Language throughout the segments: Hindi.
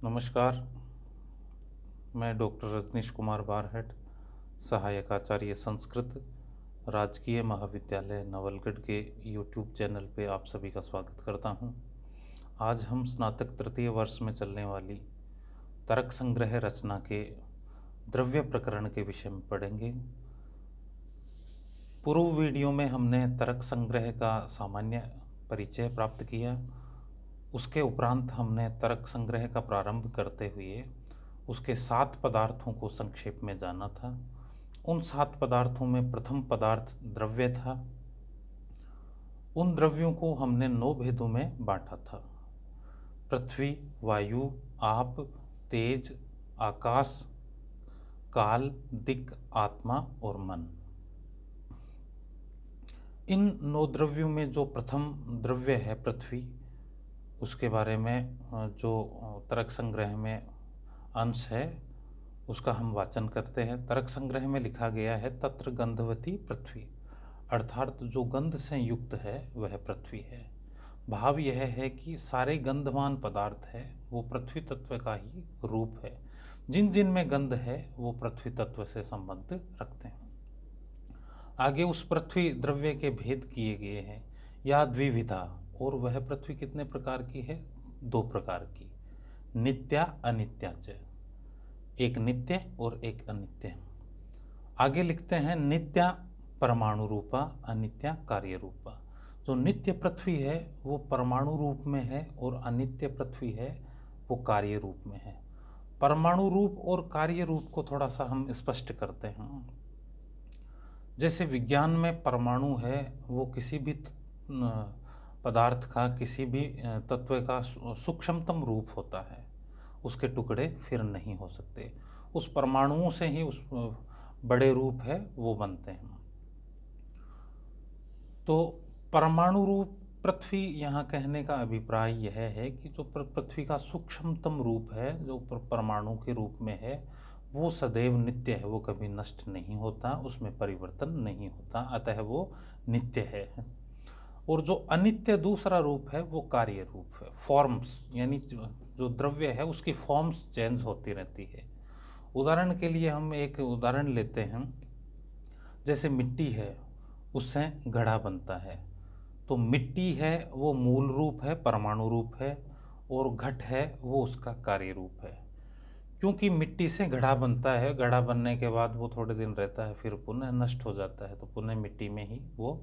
नमस्कार, मैं डॉक्टर रजनीश कुमार बारहट, सहायक आचार्य संस्कृत, राजकीय महाविद्यालय नवलगढ़ के यूट्यूब चैनल पे आप सभी का स्वागत करता हूँ। आज हम स्नातक तृतीय वर्ष में चलने वाली तर्क संग्रह रचना के द्रव्य प्रकरण के विषय में पढ़ेंगे। पूर्व वीडियो में हमने तर्क संग्रह का सामान्य परिचय प्राप्त किया। उसके उपरांत हमने तर्क संग्रह का प्रारंभ करते हुए उसके 7 पदार्थों को संक्षेप में जाना था। उन 7 पदार्थों में प्रथम पदार्थ द्रव्य था। उन द्रव्यों को हमने 9 भेदों में बांटा था: पृथ्वी, वायु, आप, तेज, आकाश, काल, दिक्, आत्मा और मन। इन 9 द्रव्यों में जो प्रथम द्रव्य है पृथ्वी, उसके बारे में जो तर्क संग्रह में अंश है उसका हम वाचन करते हैं। तर्क संग्रह में लिखा गया है तत्र गंधवती पृथ्वी, अर्थात जो गंध से युक्त है वह पृथ्वी है। भाव यह है कि सारे गंधवान पदार्थ है वो पृथ्वी तत्व का ही रूप है। जिन जिन में गंध है वो पृथ्वी तत्व से संबंध रखते हैं। आगे उस पृथ्वी द्रव्य के भेद किए गए हैं। या द्विविधा, और वह पृथ्वी कितने प्रकार की है? 2 प्रकार की, नित्या अनित्या च, एक नित्य और एक अनित्य। आगे लिखते हैं नित्या परमाणु रूपा, अनित्या कार्य रूपा। जो नित्य पृथ्वी है वो परमाणु रूप में है और अनित्य पृथ्वी है वो कार्य रूप में है। परमाणु रूप और कार्य रूप को थोड़ा सा हम स्पष्ट करते हैं। जैसे विज्ञान में परमाणु है वो किसी भी पदार्थ का, किसी भी तत्व का सूक्ष्मतम रूप होता है, उसके टुकड़े फिर नहीं हो सकते। उस परमाणुओं से ही उस बड़े रूप है वो बनते हैं। तो परमाणु रूप पृथ्वी, यहाँ कहने का अभिप्राय यह है कि जो पृथ्वी का सूक्ष्मतम रूप है, जो परमाणु के रूप में है, वो सदैव नित्य है, वो कभी नष्ट नहीं होता, उसमें परिवर्तन नहीं होता, अतः वो नित्य है। और जो अनित्य दूसरा रूप है वो कार्य रूप है, फॉर्म्स, यानी जो द्रव्य है उसकी फॉर्म्स चेंज होती रहती है। उदाहरण के लिए हम एक उदाहरण लेते हैं, जैसे मिट्टी है उससे घड़ा बनता है। तो मिट्टी है वो मूल रूप है, परमाणु रूप है, और घट है वो उसका कार्य रूप है। क्योंकि मिट्टी से घड़ा बनता है, घड़ा बनने के बाद वो थोड़े दिन रहता है फिर पुनः नष्ट हो जाता है, तो पुनः मिट्टी में ही वो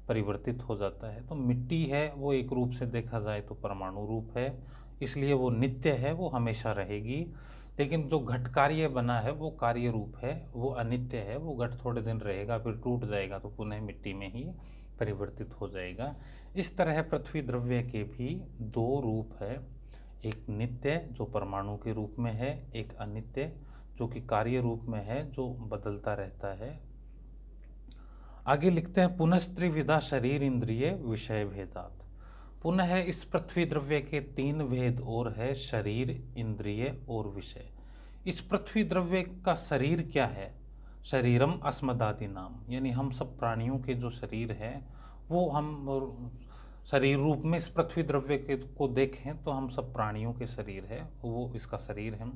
परिवर्तित हो जाता है। तो मिट्टी है वो एक रूप से देखा जाए तो परमाणु रूप है, इसलिए वो नित्य है, वो हमेशा रहेगी। लेकिन जो घट कार्य बना है वो कार्य रूप है, वो अनित्य है, वो घट थोड़े दिन रहेगा फिर टूट जाएगा तो पुनः मिट्टी में ही परिवर्तित हो जाएगा। इस तरह पृथ्वी द्रव्य के भी 2 रूप है, एक नित्य जो परमाणु के रूप में है, एक अनित्य जो कि कार्य रूप में है, जो बदलता रहता है। आगे लिखते हैं पुनस्त्रिविधा शरीर इंद्रिय विषय भेदात। पुनः इस पृथ्वी द्रव्य के 3 भेद और है, शरीर, इंद्रिय और विषय। इस पृथ्वी द्रव्य का शरीर क्या है? शरीरम अस्मदादि नाम, यानी हम सब प्राणियों के जो शरीर है वो हम शरीर रूप में इस पृथ्वी द्रव्य के को देखें तो हम सब प्राणियों के शरीर है, वो इसका शरीर है।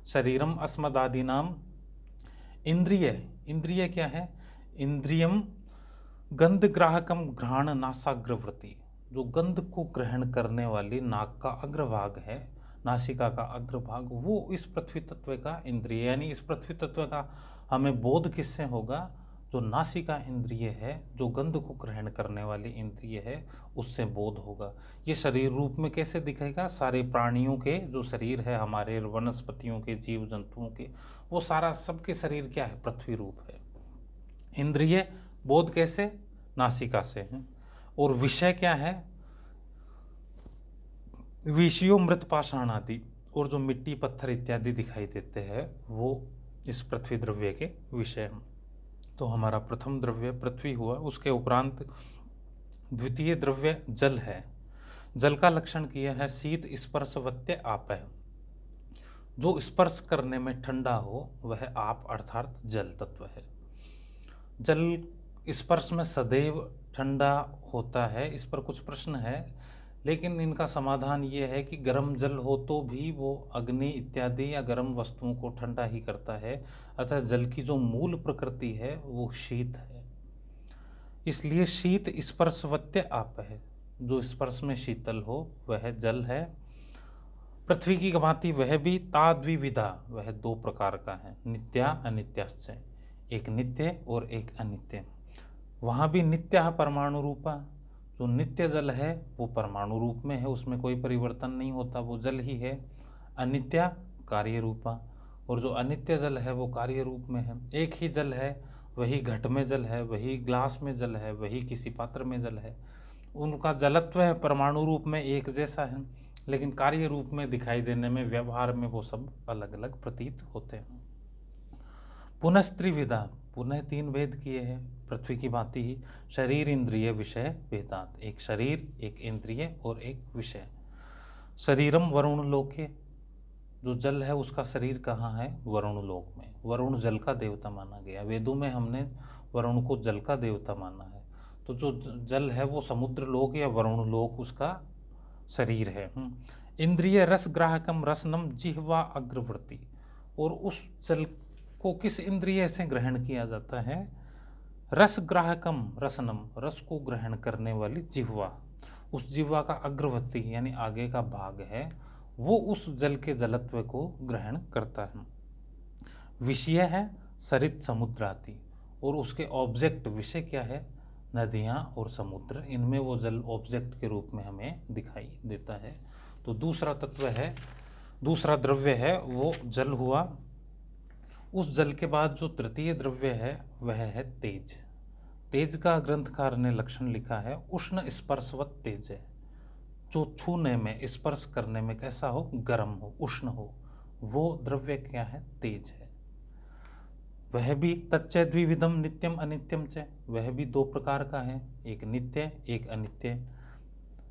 शरीरम अस्मदादि नाम। इंद्रिय, इंद्रिय क्या है? इंद्रियम गंध ग्राहकम घ्राण नासाग्रवृत्ति, जो गंध को ग्रहण करने वाली नाक का अग्रभाग है, नासिका का अग्रभाग, वो इस पृथ्वी तत्व का इंद्रिय। यानी इस पृथ्वी तत्व का हमें बोध किससे होगा? जो नासिका इंद्रिय है, जो गंध को ग्रहण करने वाली इंद्रिय है, उससे बोध होगा। ये शरीर रूप में कैसे दिखेगा? सारे प्राणियों के जो शरीर है, हमारे वनस्पतियों के, जीव जंतुओं के, वो सारा सबके शरीर क्या है? पृथ्वी रूप है। इंद्रिय बोध कैसे? नासिका से है। और विषय क्या है? विषयो मृत पाषाण आदि, और जो मिट्टी पत्थर इत्यादि दिखाई देते हैं वो इस पृथ्वी द्रव्य के विषय हैं। तो हमारा प्रथम द्रव्य पृथ्वी हुआ। उसके उपरांत द्वितीय द्रव्य जल है। जल का लक्षण किया है शीत स्पर्शवत्य आप है, जो स्पर्श करने में ठंडा हो वह आप अर्थात जल तत्व है। जल स्पर्श में सदैव ठंडा होता है, इस पर कुछ प्रश्न है। लेकिन इनका समाधान ये है कि गर्म जल हो तो भी वो अग्नि इत्यादि या गर्म वस्तुओं को ठंडा ही करता है, अतः जल की जो मूल प्रकृति है वो शीत है। इसलिए शीत स्पर्शवत्य आप है, जो स्पर्श में शीतल हो वह जल है। पृथ्वी की भांति वह भी ताद्विविधा, वह दो प्रकार का है, नित्या अनित्याश्च, एक नित्य और एक अनित्य। वहाँ भी नित्य परमाणु रूपा, जो नित्य जल है वो परमाणु रूप में है, उसमें कोई परिवर्तन नहीं होता, वो जल ही है। अनित्य कार्य रूपा, और जो अनित्य जल है वो कार्य रूप में है। एक ही जल है, वही घट में जल है, वही ग्लास में जल है, वही किसी पात्र में जल है, उनका जलत्व है परमाणु रूप में एक जैसा है, लेकिन कार्य रूप में दिखाई देने में, व्यवहार में वो सब अलग अलग प्रतीत होते हैं। पुनस्त्रिविधा, पुनः तीन भेद किए हैं पृथ्वी की भांति ही। शरीर इंद्रिय विषय भेदात, एक शरीर एक इंद्रिय और एक विषय। शरीरम वरुण लोके, जो जल है उसका शरीर कहाँ है, वरुण लोक में। वरुण जल का देवता माना गया, वेदों में हमने वरुण को जल का देवता माना है। तो जो जल है वो समुद्र लोक या वरुण लोक उसका शरीर है। इंद्रिय रस ग्राहकम रसनम जिह्वा अग्रवर्ती, और उस जल को किस इंद्रिय से ग्रहण किया जाता है, रस ग्राहकम रसनम, रस को ग्रहण करने वाली जिह्वा, उस जिह्वा का अग्रवर्ती यानी आगे का भाग है, वो उस जल के जलत्व को ग्रहण करता है। विषय है सरित समुद्राति, और उसके ऑब्जेक्ट विषय क्या है, नदियाँ और समुद्र, इनमें वो जल ऑब्जेक्ट के रूप में हमें दिखाई देता है। तो दूसरा तत्व है, दूसरा द्रव्य है वो जल हुआ। उस जल के बाद जो तृतीय द्रव्य है वह है तेज। तेज का ग्रंथकार ने लक्षण लिखा है, उष्ण स्पर्शवत तेज है, जो छूने में स्पर्श करने में कैसा हो, गर्म हो, उष्ण हो, वो द्रव्य क्या है, तेज है। वह भी तच्च द्विविधम नित्यम अनित्यम च, वह भी दो प्रकार का है, एक नित्य एक अनित्य।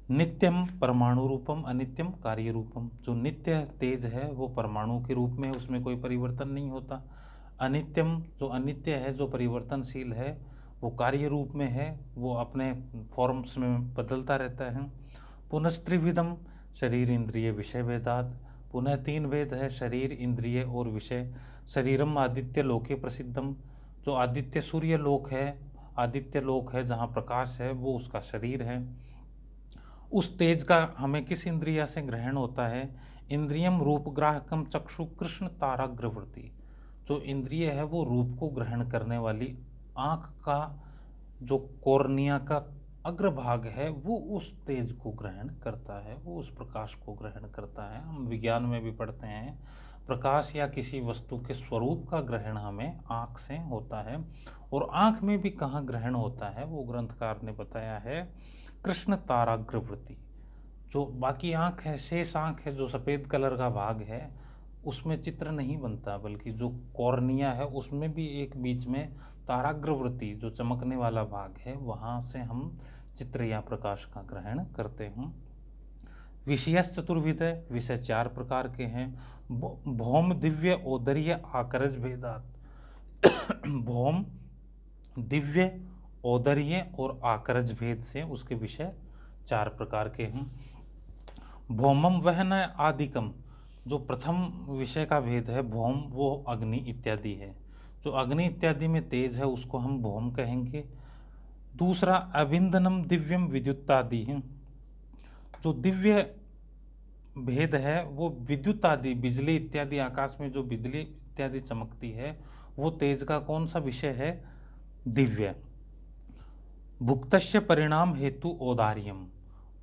नित्यम परमाणु रूपम अनित्यम कार्य रूपम, जो नित्य तेज है वो परमाणु के रूप में, उसमें कोई परिवर्तन नहीं होता। अनित्यम जो अनित्य है, जो परिवर्तनशील है, वो कार्य रूप में है, वो अपने फॉर्म्स में बदलता रहता है। पुनस्त्रिविधम शरीर इंद्रिय विषय भेदात, पुनः तीन भेद है, शरीर इंद्रिय और विषय। शरीरम आदित्य लोके प्रसिद्धम, जो आदित्य सूर्य लोक है, आदित्य लोक है जहाँ प्रकाश है, वो उसका शरीर है। उस तेज का हमें किस इंद्रिया से ग्रहण होता है, इंद्रियम रूपग्राहकम चक्षु कृष्ण ताराग्रवृत्ति, जो इंद्रिय है वो रूप को ग्रहण करने वाली आँख का जो कॉर्निया का अग्रभाग है वो उस तेज को ग्रहण करता है, वो उस प्रकाश को ग्रहण करता है। हम विज्ञान में भी पढ़ते हैं, प्रकाश या किसी वस्तु के स्वरूप का ग्रहण हमें आँख से होता है। और आँख में भी कहाँ ग्रहण होता है वो ग्रंथकार ने बताया है, कृष्ण ताराग्रवृत्ति, जो बाकी आँख है, शेष आँख है, जो सफ़ेद कलर का भाग है, उसमें चित्र नहीं बनता, बल्कि जो कॉर्निया है उसमें भी एक बीच में ताराग्रवृत्ति जो चमकने वाला भाग है, वहाँ से हम चित्र या प्रकाश का ग्रहण करते हैं। विषयस चतुर्विध है, विषय चार प्रकार के हैं। भौम दिव्य ओदर्य आकरज भेदात, भौम दिव्य औदर्य और आकरज भेद से उसके विषय चार प्रकार के हैं। भौमम वहन आदिकम, जो प्रथम विषय का भेद है भौम, वो अग्नि इत्यादि है, जो अग्नि इत्यादि में तेज है उसको हम भौम कहेंगे। दूसरा अविंदनम दिव्यम विद्युतादि है, जो दिव्य भेद है वो विद्युत आदि, बिजली इत्यादि, आकाश में जो बिजली इत्यादि चमकती है वो तेज का कौन सा विषय है, दिव्य। भुक्तस्य परिणाम हेतु औदार्यम,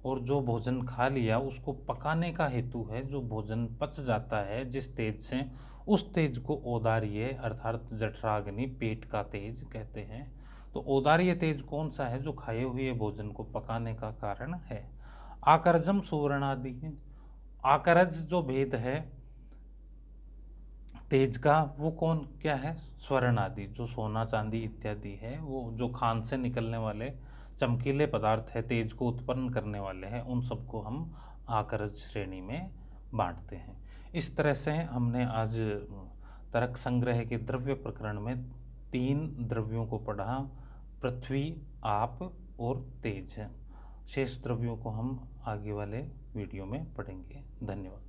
और जो भोजन खा लिया उसको पकाने का हेतु है, जो भोजन पच जाता है जिस तेज से, उस तेज को औदार्य अर्थात जठराग्नि, पेट का तेज कहते हैं। तो औदार्य तेज कौन सा है, जो खाए हुए भोजन को पकाने का कारण है। आकर्जम सुवर्णादि है, आकरज जो भेद है तेज का वो कौन क्या है, स्वर्ण आदि, जो सोना चांदी इत्यादि है, वो जो खान से निकलने वाले चमकीले पदार्थ है, तेज को उत्पन्न करने वाले हैं, उन सबको हम आकरज श्रेणी में बांटते हैं। इस तरह से हमने आज तर्क संग्रह के द्रव्य प्रकरण में तीन द्रव्यों को पढ़ा, पृथ्वी, आप और तेज। शेष द्रव्यों को हम आगे वाले वीडियो में पढ़ेंगे। धन्यवाद।